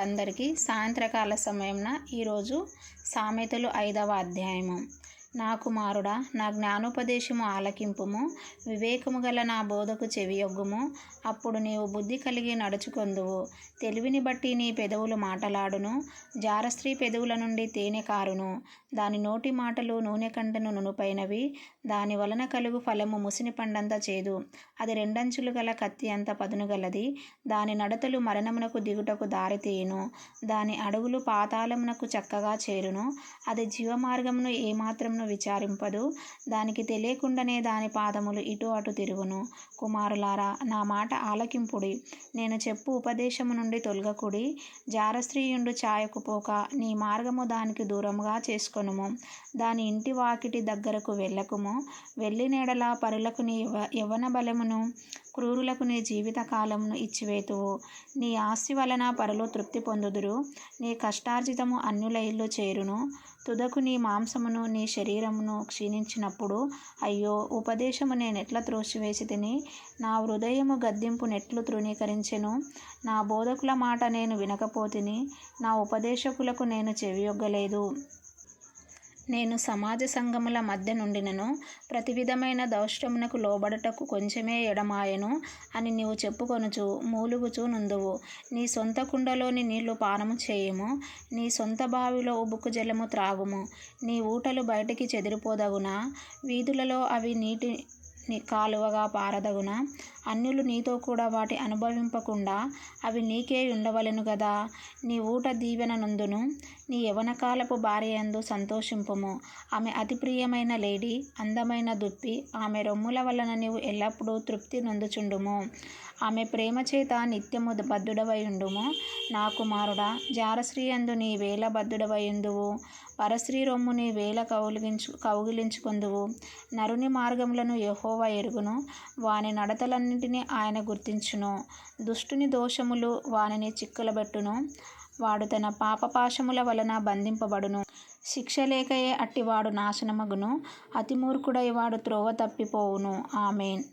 అందరికీ సాయంత్రకాల సమయంన ఈరోజు సామెతలు 5వ అధ్యాయము. నా కుమారుడా, నా జ్ఞానోపదేశము ఆలకింపుము, వివేకము గల నా బోధకు చెవియొగ్గుము. అప్పుడు నీవు బుద్ధి కలిగి నడుచుకొందువు. తెలివిని బట్టి నీ పెదవులు మాటలాడును. జారస్త్రీ పెదవుల నుండి తేనె కారును. దాని నోటి మాటలు నూనె కంటెను నునుపైనవి. దాని వలన కలుగు ఫలము ముసిని పండంత చేదు. అది రెండంచులు గల కత్తి అంత పదునుగలది. దాని నడతలు మరణమునకు దిగుటకు దారితీయును. దాని అడుగులు పాతాళమునకు చక్కగా చేరును. అది జీవమార్గమును ఏమాత్రమును విచారింపదు. దానికి తెలియకుండానే దాని పాదములు ఇటు అటు తిరుగును. కుమారులారా, నా మాట ఆలకింపుడి. నేను చెప్పు ఉపదేశము నుండి తొలగకుడి. జారస్త్రీయుండు ఛాయకు పోక నీ మార్గము దానికి దూరముగా చేసుకొనుము. దాని ఇంటి వాకిటి దగ్గరకు వెళ్ళకుము. వెళ్ళినెడల పరులకు నీ యవ్వన బలమును, క్రూరులకు నీ జీవిత కాలమును ఇచ్చివేతువు. నీ ఆస్తి వలన పరులు తృప్తి పొందుదురు. నీ కష్టార్జితము అన్యుల ఇల్లు చేరును. తుదకు నీ మాంసమును నీ శరీరమును క్షీణించినప్పుడు, అయ్యో, ఉపదేశము నేనెట్లా త్రోసివేసి తిని, నా హృదయము గద్దింపు నెట్లు తృణీకరించెను. నా బోధకుల మాట నేను వినకపోతిని, నా ఉపదేశకులకు నేను చెవియొగ్గలేదు. నేను సమాజ సంఘముల మధ్య నుండినను ప్రతి విధమైన దౌష్ట్యమునకు లోబడుటకు కొంచెమే ఎడమాయెను అని నీవు చెప్పుకొనుచు మూలుగుచూ నుందువు. నీ సొంత కుండలోని నీళ్లు పానము చేయుము. నీ సొంత బావిలో ఉబుకు జలము త్రాగుము. నీ ఊటలు బయటికి చెదిరిపోదగునా? వీధులలో అవి నీటి కాలువగా పారదగునా? అన్యులు నీతో కూడా వాటి అనుభవింపకుండా అవి నీకే ఉండవలెను గదా. నీ ఊట దీవెన నొందును. నీ యవ్వనకాలపు భార్యయందు సంతోషింపుము. ఆమె అతి ప్రియమైన లేడి, అందమైన దుప్పి. ఆమె రొమ్ముల వలన నీవు ఎల్లప్పుడూ తృప్తి నొందుచుండుము. ఆమె ప్రేమ చేత నిత్యము బద్ధుడవయుండుము. నా కుమారుడా, జారస్త్రీయందు నీ వేళ బద్ధుడవయుందువు. పరస్త్రీ రొమ్ము నీ వేళ కౌగిలించుకొందువు. నరుని మార్గములను యెహోవా ఎరుగును. వాని నడతలన్నిటినీ ఆయన గుర్తించును. దుష్టుని దోషములు వానిని చిక్కులబెట్టును. వాడు తన పాపపాశముల వలన బంధింపబడును. శిక్ష లేకయే అట్టివాడు నాశనమగును. అతిమూర్ఖుడై వాడు త్రోవ తప్పిపోవును. ఆమేన్.